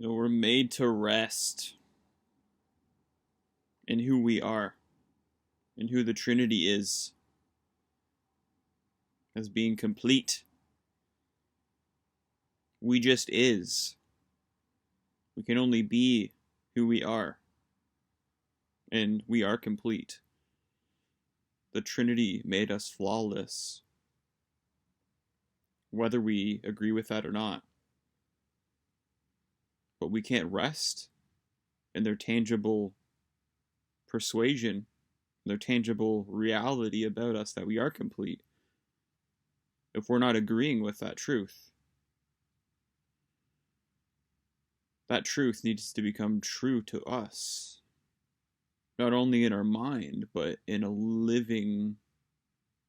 We're made to rest in who we are and who the Trinity is as being complete. We just is. We can only be who we are, and we are complete. The Trinity made us flawless, whether we agree with that or not. But we can't rest in their tangible persuasion, their tangible reality about us that we are complete, if we're not agreeing with that truth. That truth needs to become true to us, not only in our mind, but in a living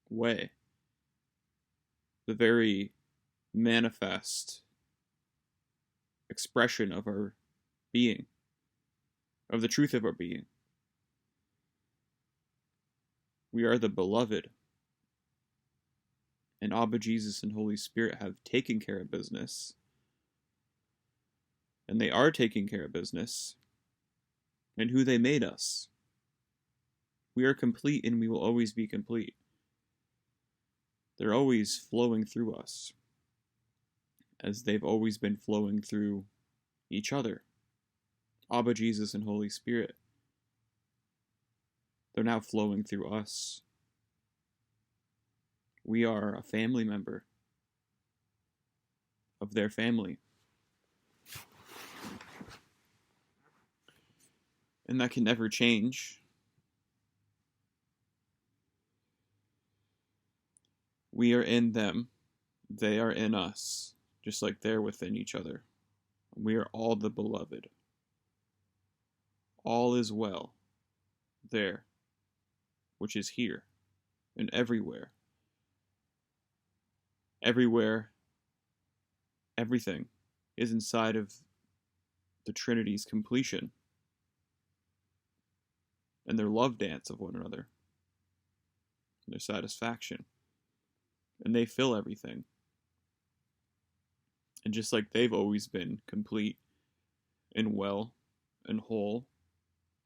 way. The very manifest expression of our being, of the truth of our being. We are the beloved, and Abba, Jesus, and Holy Spirit have taken care of business, and they are taking care of business in who they made us. We are complete, and we will always be complete. They're always flowing through us, as they've always been flowing through each other. Abba, Jesus, and Holy Spirit. They're now flowing through us. We are a family member of their family. And that can never change. We are in them. They are in us, just like they're within each other. We are all the beloved. All is well there, which is here and everywhere. Everywhere, everything is inside of the Trinity's completion and their love dance of one another, and their satisfaction. And they fill everything. And just like they've always been complete and well and whole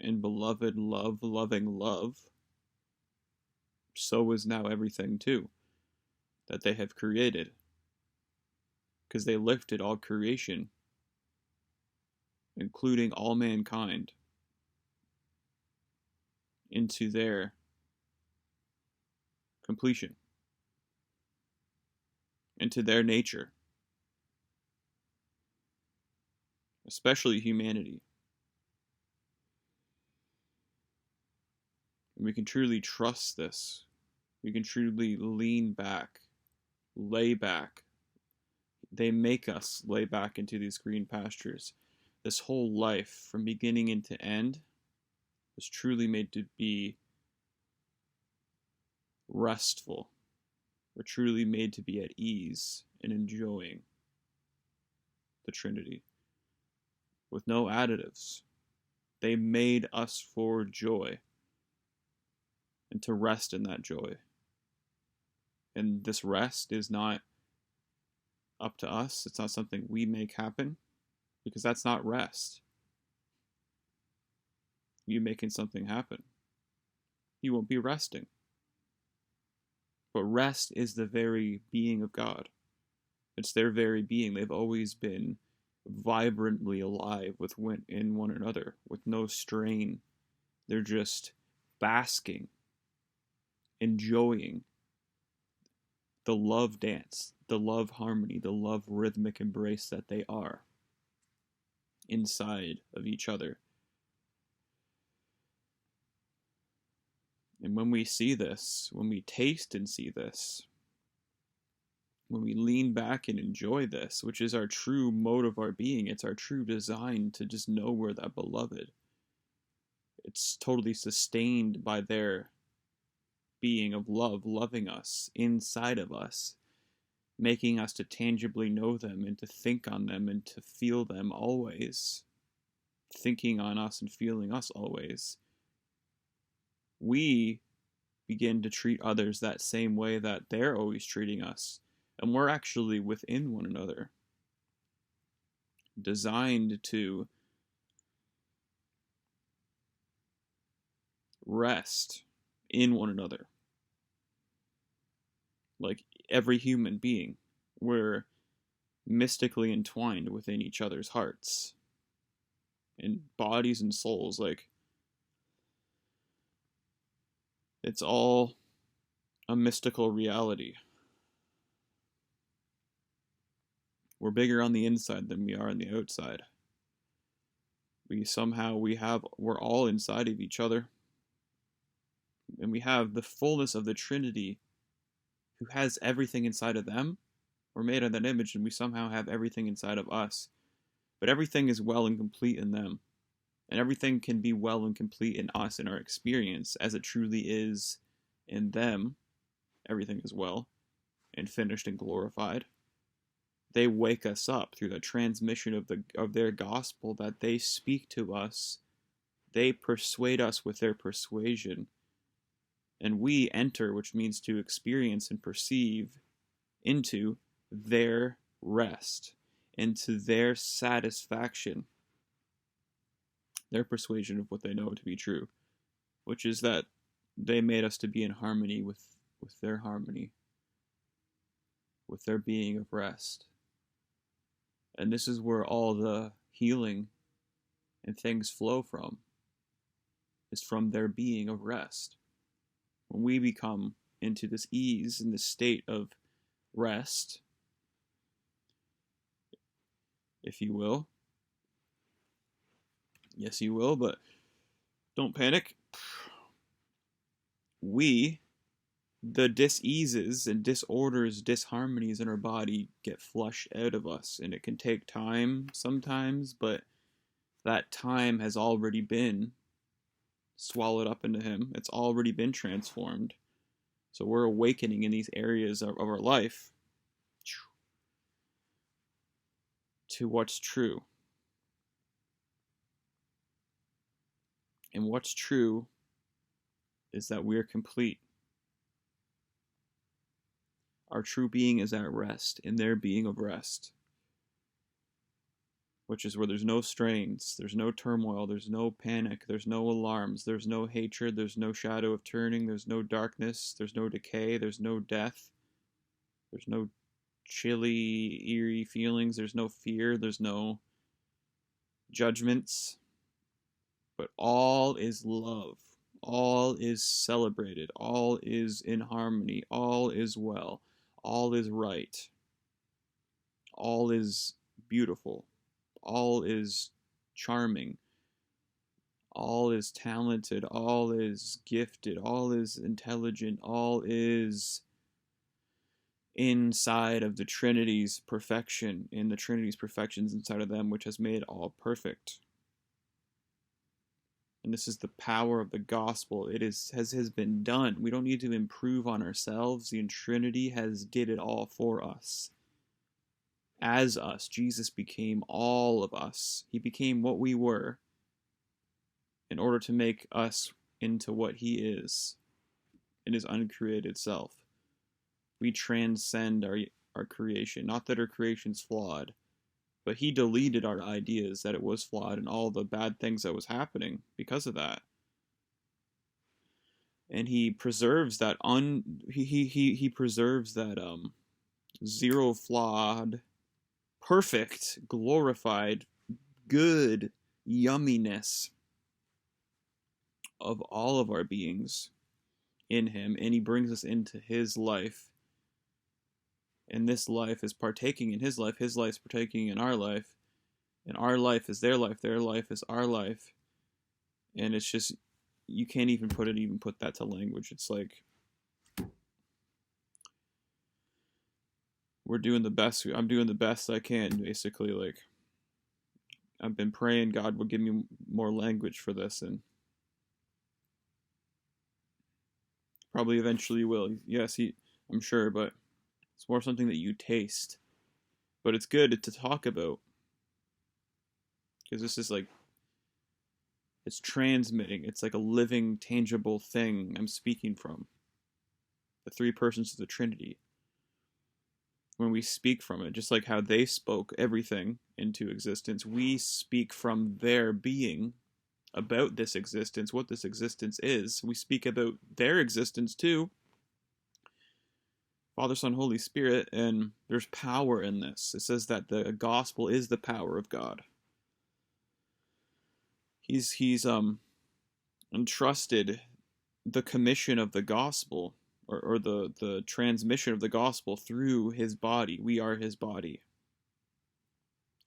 and beloved love, loving love, so is now everything too that they have created. Because they lifted all creation, including all mankind, into their completion, into their nature, especially humanity. And we can truly trust this. We can truly lean back, lay back. They make us lay back into these green pastures. This whole life, from beginning into end, was truly made to be restful. We're truly made to be at ease and enjoying the Trinity with no additives. They made us for joy and to rest in that joy. And this rest is not up to us. It's not something we make happen, because that's not rest. You making something happen, you won't be resting. But rest is the very being of God. It's their very being. They've always been vibrantly alive in one another with no strain. They're just basking, enjoying the love dance, the love harmony, the love rhythmic embrace that they are inside of each other. And when we see this, when we taste and see this, when we lean back and enjoy this, which is our true mode of our being, it's our true design to just know we're that beloved. It's totally sustained by their being of love, loving us inside of us, making us to tangibly know them and to think on them and to feel them always, thinking on us and feeling us always. We begin to treat others that same way that they're always treating us, and we're actually within one another. designed to rest in one another. Like every human being, we're mystically entwined within each other's hearts and bodies and souls. Like, it's all a mystical reality. We're bigger on the inside than we are on the outside. We're all inside of each other. And we have the fullness of the Trinity, who has everything inside of them. We're made in that image, and we somehow have everything inside of us. But everything is well and complete in them. And everything can be well and complete in us, in our experience, as it truly is in them. Everything is well and finished and glorified. They wake us up through the transmission of their gospel that they speak to us. They persuade us with their persuasion. And we enter, which means to experience and perceive, into their rest, into their satisfaction, their persuasion of what they know to be true, which is that they made us to be in harmony with their harmony, with their being of rest. And this is where all the healing and things flow from, is from their being of rest. When we become into this ease and this state of rest, if you will, yes you will, but don't panic, the diseases and disorders, disharmonies in our body get flushed out of us. And it can take time sometimes, but that time has already been swallowed up into him. It's already been transformed. So we're awakening in these areas of our life to what's true. And what's true is that we're complete. Our true being is at rest, in their being of rest, which is where there's no strains, there's no turmoil, there's no panic, there's no alarms, there's no hatred, there's no shadow of turning, there's no darkness, there's no decay, there's no death, there's no chilly, eerie feelings, there's no fear, there's no judgments, but all is love, all is celebrated, all is in harmony, all is well, all is right, all is beautiful, all is charming, all is talented, all is gifted, all is intelligent, all is inside of the Trinity's perfection, in the Trinity's perfections inside of them, which has made all perfect. And this is the power of the gospel. It has been done. We don't need to improve on ourselves. The Trinity has did it all for us. As us, Jesus became all of us. He became what we were in order to make us into what he is in his uncreated self. We transcend our creation. Not that our creation's flawed, but he deleted our ideas that it was flawed and all the bad things that was happening because of that. And he preserves that he preserves that zero flawed, perfect, glorified, good yumminess of all of our beings in him, and he brings us into his life. And this life is partaking in his life's partaking in our life, and our life is their life is our life. And it's just, you can't even put that to language. It's like, I'm doing the best I can, basically. Like, I've been praying God will give me more language for this, and probably eventually will. Yes, I'm sure, but it's more something that you taste. But it's good to talk about, because this is like, it's transmitting. It's like a living, tangible thing I'm speaking from. The three persons of the Trinity. when we speak from it, just like how they spoke everything into existence, we speak from their being about this existence, what this existence is. We speak about their existence too. Father, Son, Holy Spirit, and there's power in this. It says that the gospel is the power of God. He's entrusted the commission of the gospel, or the transmission of the gospel through his body. We are his body.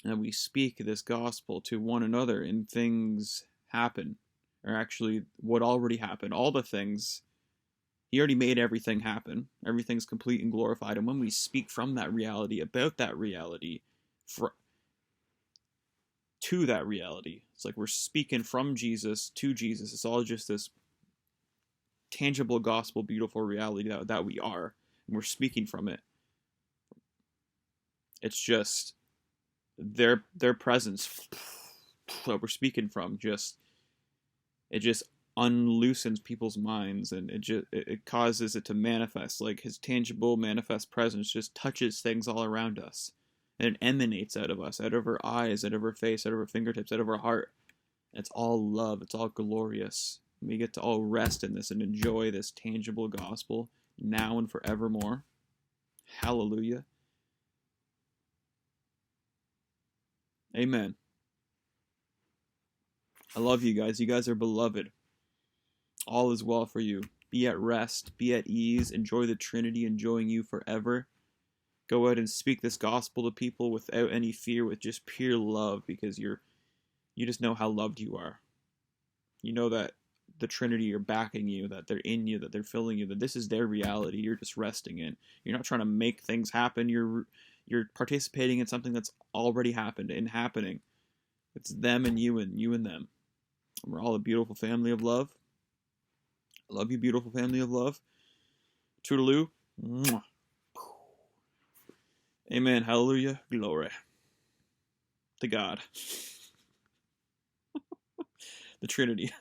And we speak this gospel to one another, and things happen. Or actually, what already happened. All the things, he already made everything happen. Everything's complete and glorified. And when we speak from that reality, about that reality, to that reality, it's like we're speaking from Jesus to Jesus. It's all just this tangible gospel, beautiful reality that we are, and we're speaking from it. It's just their presence that we're speaking from, it just unloosens people's minds, and it causes it to manifest. Like his tangible manifest presence just touches things all around us, and it emanates out of us, out of our eyes, out of our face, out of our fingertips, out of our heart. It's all love. It's all glorious. We get to all rest in this and enjoy this tangible gospel now and forevermore. Hallelujah. Amen. I love you guys. You guys are beloved. All is well for you. Be at rest. Be at ease. Enjoy the Trinity, enjoying you forever. Go out and speak this gospel to people without any fear, with just pure love, because you just know how loved you are. You know that the Trinity are backing you, that they're in you, that they're filling you, that this is their reality. You're just resting in. You're not trying to make things happen. You're participating in something that's already happened and happening. It's them and you and them. And we're all a beautiful family of love. I love you, beautiful family of love. Toodaloo. Mwah. Amen. Hallelujah. Glory to God. The Trinity.